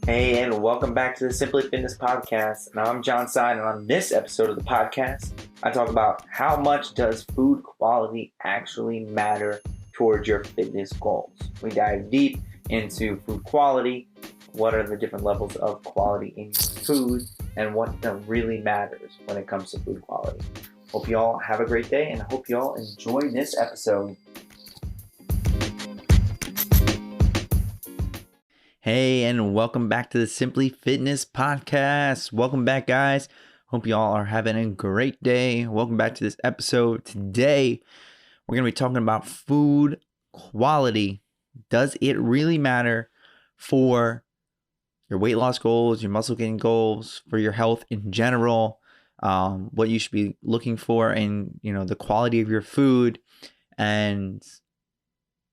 Hey, and welcome back to the Simply Fitness Podcast. And I'm John Stein, and on this episode of the podcast, I talk about how much does food quality actually matter towards your fitness goals. We dive deep into food quality, what are the different levels of quality in food, and what really matters when it comes to food quality. Hope you all have a great day, and I hope you all enjoy this episode. Hey, and welcome back to the Simply Fitness Podcast. Welcome back, guys. Hope you all are having a great day. Welcome back to this episode. Today, we're going to be talking about food quality. Does it really matter for your weight loss goals, your muscle gain goals, for your health in general? What you should be looking for in, the quality of your food. And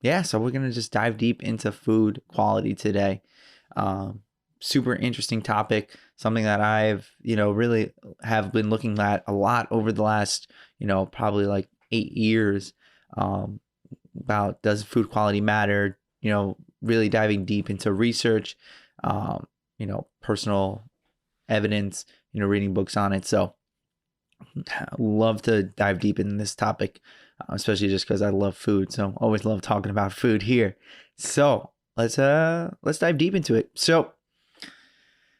yeah, so we're going to just dive deep into food quality today. Super interesting topic, something that I've, really have been looking at a lot over the last, probably like 8 years, about does food quality matter, really diving deep into research, personal evidence, reading books on it. So love to dive deep in this topic, especially just because I love food. So always love talking about food here. So let's dive deep into it. So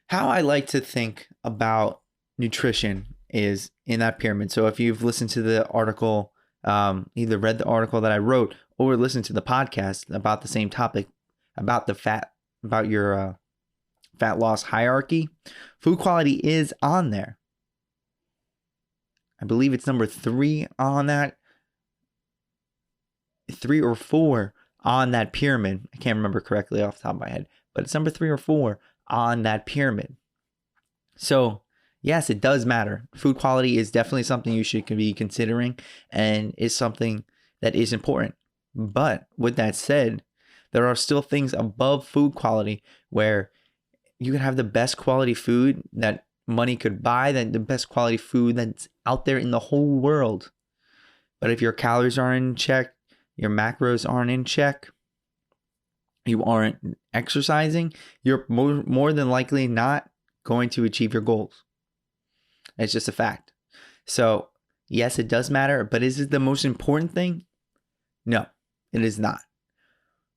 how I like to think about nutrition is in that pyramid. So if you've listened to the article, either read the article that I wrote or listened to the podcast about the same topic, about your fat loss hierarchy, food quality is on there. I believe it's number 3 on that, 3 or 4 on that pyramid. I can't remember correctly off the top of my head, but it's number 3 or 4 on that pyramid. So yes, it does matter. Food quality is definitely something you should be considering and is something that is important. But with that said, there are still things above food quality where you can have the best quality food that money could buy, that the best quality food that's out there in the whole world. But if your calories aren't in check, your macros aren't in check, you aren't exercising, you're more than likely not going to achieve your goals. It's just a fact. So yes, it does matter, but is it the most important thing? No, it is not.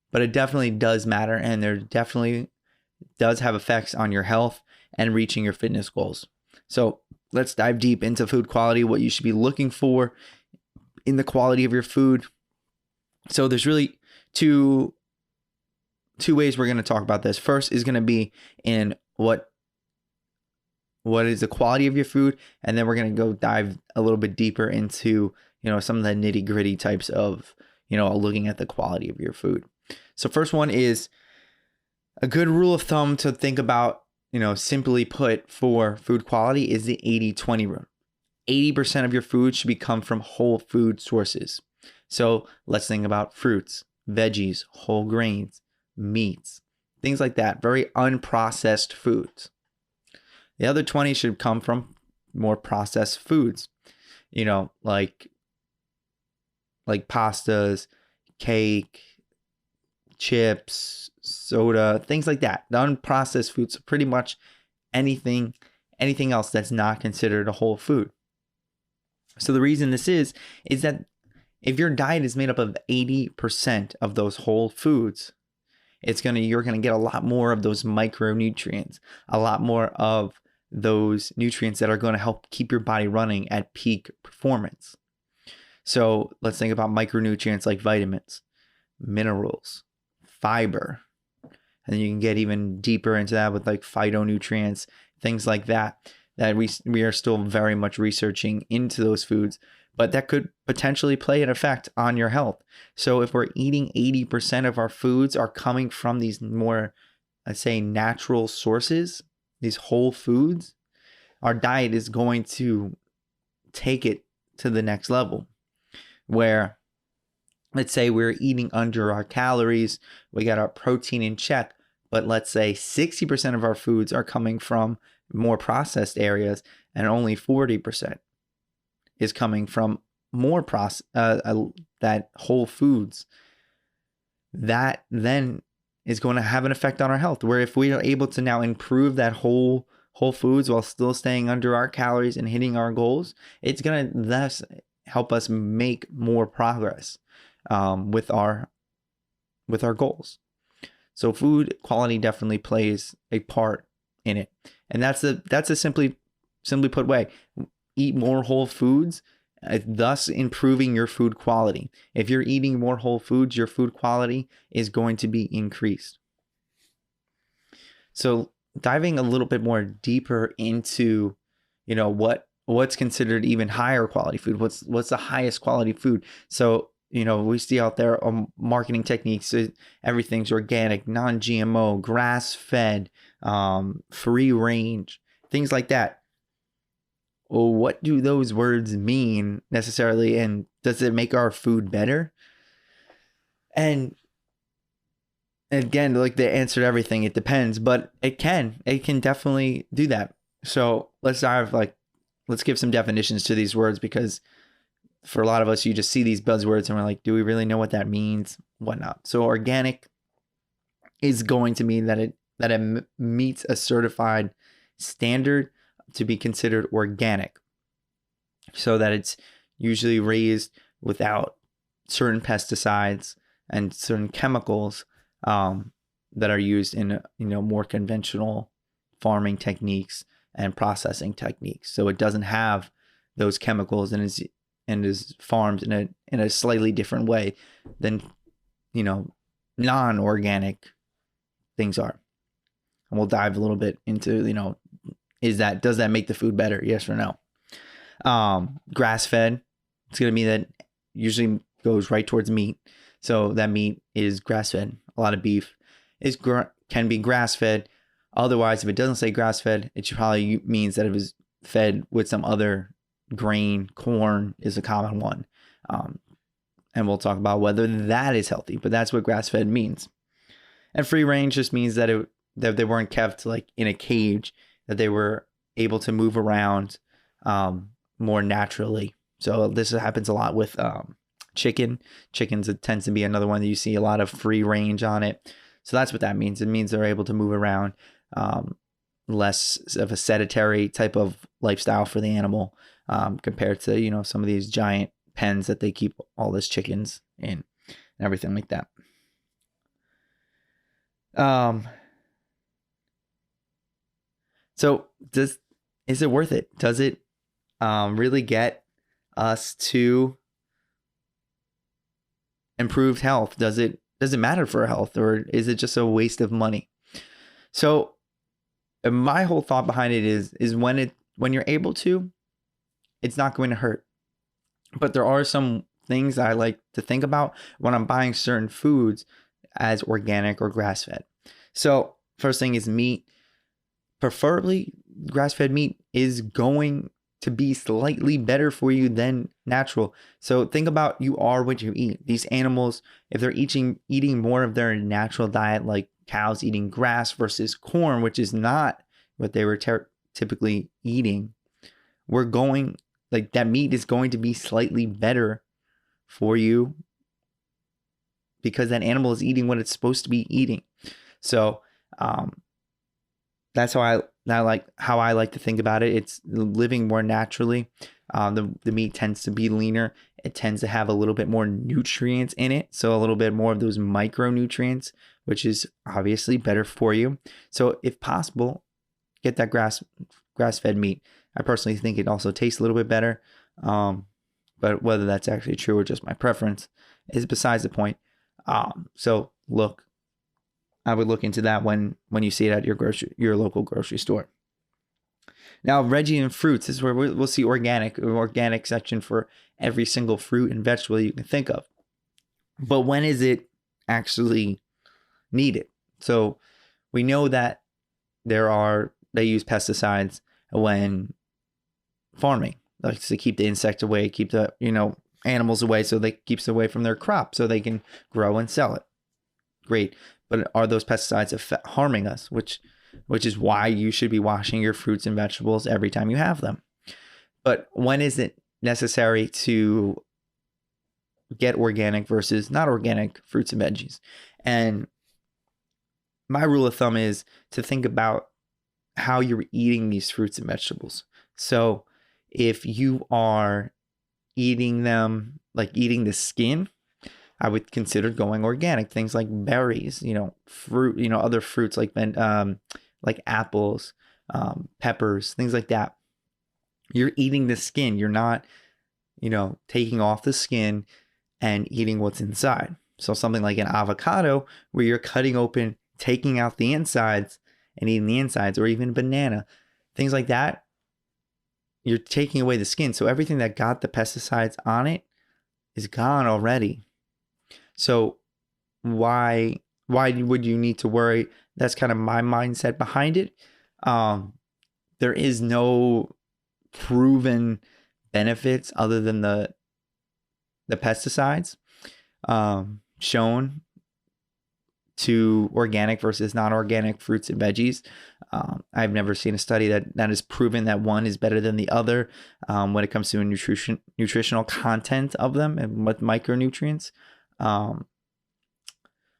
But it definitely does matter, and there definitely does have effects on your health and reaching your fitness goals. So let's dive deep into food quality, what you should be looking for in the quality of your food. So there's really two ways we're going to talk about this. First is going to be in what is the quality of your food, and then we're going to go dive a little bit deeper into, some of the nitty-gritty types of, looking at the quality of your food. So first one is a good rule of thumb to think about, simply put, for food quality is the 80-20 rule. 80% of your food should come from whole food sources. So let's think about fruits, veggies, whole grains, meats, things like that. Very unprocessed foods. The other 20 should come from more processed foods, like pastas, cake, chips, soda, things like that. The unprocessed foods, pretty much anything else that's not considered a whole food. So the reason this is that if your diet is made up of 80% of those whole foods, you're gonna get a lot more of those micronutrients, a lot more of those nutrients that are going to help keep your body running at peak performance. So let's think about micronutrients like vitamins, minerals, fiber, and then you can get even deeper into that with like phytonutrients, things like that we are still very much researching into those foods, but that could potentially play an effect on your health. So if we're eating 80% of our foods are coming from these more, let's say, natural sources, these whole foods, our diet is going to take it to the next level where, let's say we're eating under our calories, we got our protein in check, but let's say 60% of our foods are coming from more processed areas and only 40% is coming from more that whole foods. That then is going to have an effect on our health. Where if we are able to now improve that whole foods while still staying under our calories and hitting our goals, it's going to thus help us make more progress with our goals. So food quality definitely plays a part in it, and that's a simply put way. Eat more whole foods, thus improving your food quality. If you're eating more whole foods, your food quality is going to be increased. So diving a little bit more deeper into, what's considered even higher quality food. What's the highest quality food? So, we see out there marketing techniques. Everything's organic, non-GMO, grass-fed, free range, things like that. Well, what do those words mean necessarily? And does it make our food better? And again, like they answered everything, it depends, but it can definitely do that. So let's give some definitions to these words, because for a lot of us, you just see these buzzwords and we're like, do we really know what that means? Whatnot. So organic is going to mean that it meets a certified standard to be considered organic, so that it's usually raised without certain pesticides and certain chemicals that are used in more conventional farming techniques and processing techniques. So it doesn't have those chemicals and is farmed in a slightly different way than non-organic things are. And we'll dive a little bit into does that make the food better? Yes or no? Grass-fed, it's going to mean that usually goes right towards meat. So that meat is grass-fed. A lot of beef can be grass-fed. Otherwise, if it doesn't say grass-fed, it probably means that it was fed with some other grain. Corn is a common one. And we'll talk about whether that is healthy, but that's what grass-fed means. And free range just means that they weren't kept like in a cage, that they were able to move around more naturally. So this happens a lot with chicken. Chickens, it tends to be another one that you see a lot of free range on it. So that's what that means. It means they're able to move around, less of a sedentary type of lifestyle for the animal, compared to some of these giant pens that they keep all these chickens in and everything like that. So is it worth it? Does it really get us to improved health? Does it matter for our health, or is it just a waste of money? So my whole thought behind it is when you're able to, it's not going to hurt. But there are some things I like to think about when I'm buying certain foods as organic or grass-fed. So first thing is meat. Preferably, grass-fed meat is going to be slightly better for you than natural. So think about, you are what you eat. These animals, if they're eating more of their natural diet, like cows eating grass versus corn, which is not what they were typically eating, that meat is going to be slightly better for you because that animal is eating what it's supposed to be eating. So that's how I like to think about it. It's living more naturally. The meat tends to be leaner. It tends to have a little bit more nutrients in it. So a little bit more of those micronutrients, which is obviously better for you. So if possible, get that grass-fed meat. I personally think it also tastes a little bit better. But whether that's actually true or just my preference is besides the point. So I would look into that when you see it at your local grocery store. Now, veggie and fruits, this is where we'll see organic section for every single fruit and vegetable you can think of. But when is it actually needed? So we know that they use pesticides when farming, like to keep the insects away, keep the animals away, so they keeps away from their crop so they can grow and sell it. Great. But are those pesticides harming us? Which is why you should be washing your fruits and vegetables every time you have them. But when is it necessary to get organic versus not organic fruits and veggies? And my rule of thumb is to think about how you're eating these fruits and vegetables. So if you are eating them, like eating the skin, I would consider going organic. Things like berries, fruit, other fruits like apples, peppers, things like that. You're eating the skin. You're not, taking off the skin and eating what's inside. So something like an avocado, where you're cutting open, taking out the insides and eating the insides, or even banana, things like that. You're taking away the skin. So everything that got the pesticides on it is gone already. So why would you need to worry? That's kind of my mindset behind it. There is no proven benefits other than the pesticides shown to organic versus non-organic fruits and veggies. I've never seen a study that has proven that one is better than the other when it comes to nutritional content of them and what micronutrients.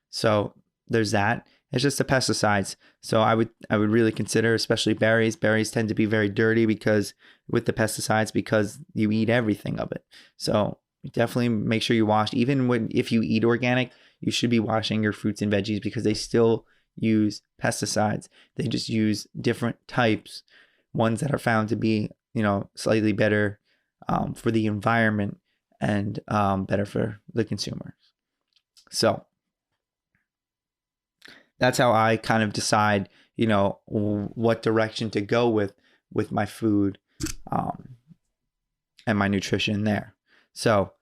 So there's that. It's just the pesticides. So I would really consider, especially berries. Berries tend to be very dirty because you eat everything of it. So definitely make sure you wash. Even if you eat organic, you should be washing your fruits and veggies because they still use pesticides. They just use different types, ones that are found to be, slightly better for the environment and better for the consumers. So that's how I kind of decide, what direction to go with my food and my nutrition there. So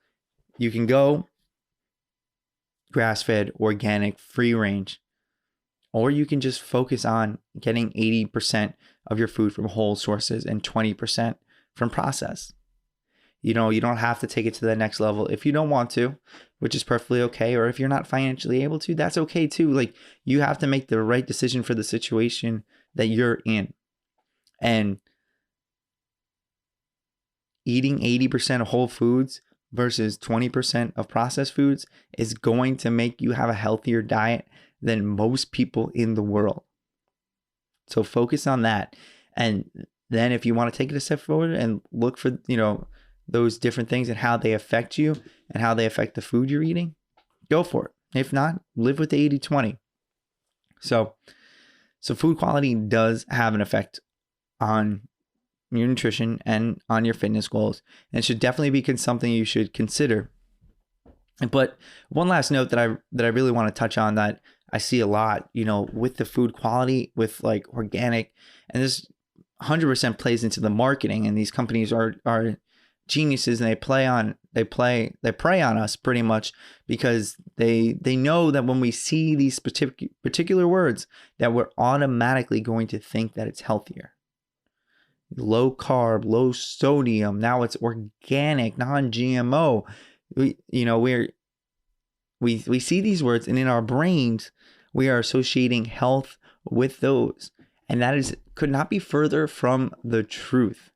you can go grass-fed, organic, free range, or you can just focus on getting 80% of your food from whole sources and 20% from processed. You don't have to take it to the next level if you don't want to, which is perfectly okay. Or if you're not financially able to, that's okay too. Like, you have to make the right decision for the situation that you're in. And eating 80% of whole foods versus 20% of processed foods is going to make you have a healthier diet than most people in the world. So focus on that. And then if you want to take it a step forward and look for, those different things and how they affect you and how they affect the food you're eating, go for it. If not, live with the 80-20. So food quality does have an effect on your nutrition and on your fitness goals, and it should definitely be something you should consider. But one last note that I really want to touch on that I see a lot, with the food quality, with like organic, and this 100% plays into the marketing, and these companies are geniuses, and they prey on us pretty much because they know that when we see these particular words, that we're automatically going to think that it's healthier. Low carb, low sodium. Now it's organic, non-GMO. We see these words, and in our brains, we are associating health with those, and that could not be further from the truth.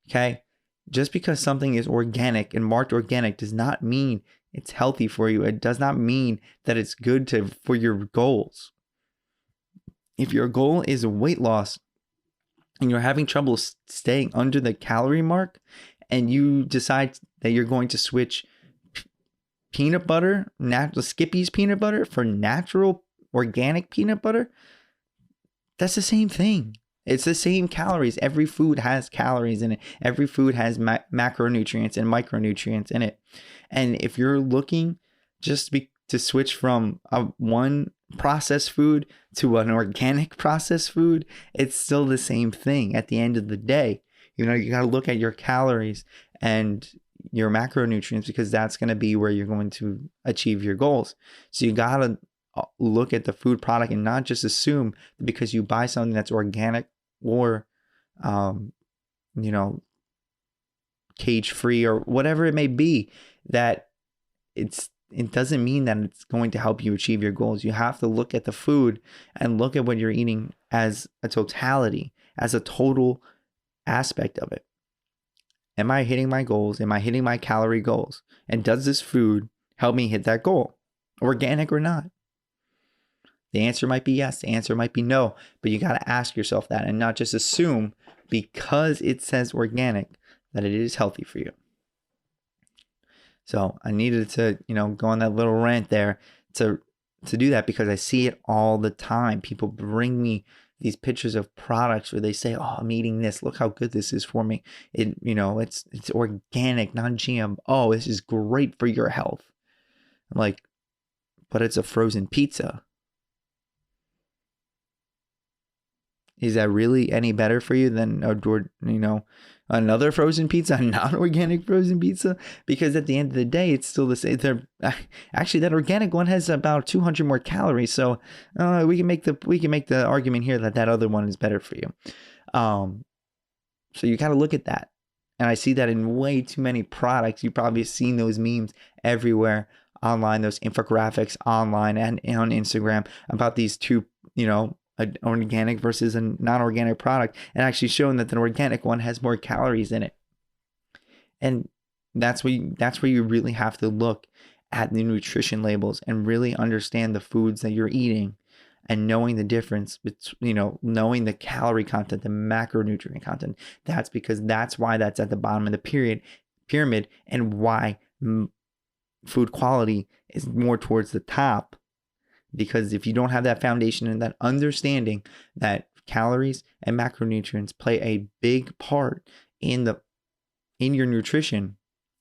Okay, just because something is organic and marked organic does not mean it's healthy for you. It does not mean that it's good for your goals. If your goal is weight loss, and you're having trouble staying under the calorie mark, and you decide that you're going to switch peanut butter, Skippy's peanut butter for natural organic peanut butter, that's the same thing. It's the same calories. Every food has calories in it. Every food has macronutrients and micronutrients in it. And if you're looking to switch from one processed food to an organic processed food, it's still the same thing at the end of the day. You got to look at your calories and your macronutrients, because that's going to be where you're going to achieve your goals. So you got to look at the food product and not just assume that because you buy something that's organic or cage free or whatever it may be, that it doesn't mean that it's going to help you achieve your goals. You have to look at the food and look at what you're eating as a totality, as a total aspect of it. Am I hitting my goals? Am I hitting my calorie goals? And does this food help me hit that goal, organic or not? The answer might be yes, the answer might be no, but you got to ask yourself that and not just assume because it says organic that it is healthy for you. So I needed to, go on that little rant there to do that because I see it all the time. People bring me these pictures of products where they say, "Oh, I'm eating this. Look how good this is for me. It's organic, non-GMO. Oh, this is great for your health." I'm like, but it's a frozen pizza. Is that really any better for you than another frozen pizza, a non-organic frozen pizza? Because at the end of the day, it's still the same. Actually, that organic one has about 200 more calories, so we can make the argument here that other one is better for you. So you got to look at that, and I see that in way too many products. You've probably seen those memes everywhere online, those infographics online and on Instagram about these two, an organic versus a non-organic product, and actually showing that the organic one has more calories in it. And that's where you really have to look at the nutrition labels and really understand the foods that you're eating and knowing the difference between, knowing the calorie content, the macronutrient content. That's why that's at the bottom of the pyramid and why food quality is more towards the top. Because if you don't have that foundation and that understanding that calories and macronutrients play a big part in your nutrition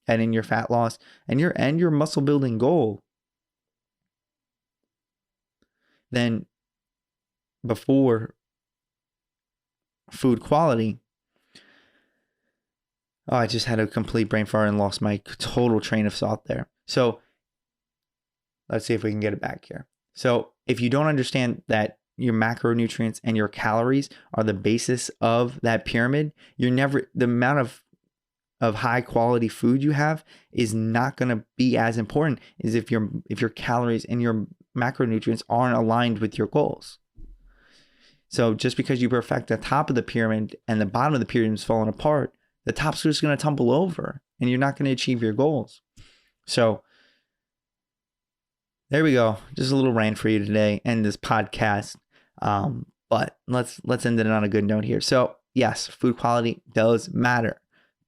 and in your fat loss and your muscle building goal, then before food quality, I just had a complete brain fart and lost my total train of thought there. So let's see if we can get it back here. So if you don't understand that your macronutrients and your calories are the basis of that pyramid, the amount of high quality food you have is not going to be as important as if your calories and your macronutrients aren't aligned with your goals. So just because you perfect the top of the pyramid and the bottom of the pyramid is falling apart, the top's just going to tumble over and you're not going to achieve your goals. So there we go. Just a little rant for you today and this podcast. But let's end it on a good note here. So yes, food quality does matter,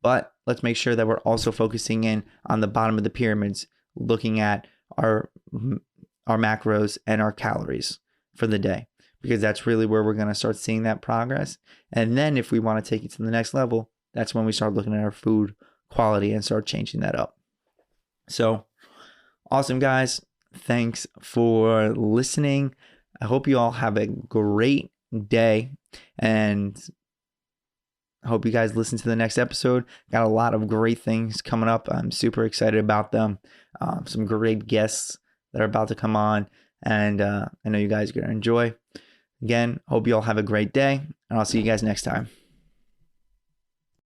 but let's make sure that we're also focusing in on the bottom of the pyramids, looking at our macros and our calories for the day, because that's really where we're going to start seeing that progress. And then if we want to take it to the next level, that's when we start looking at our food quality and start changing that up. So awesome, guys. Thanks for listening. I hope you all have a great day, and I hope you guys listen to the next episode. Got a lot of great things coming up. I'm super excited about them. Some great guests that are about to come on, and I know you guys are going to enjoy. Again, hope you all have a great day, and I'll see you guys next time.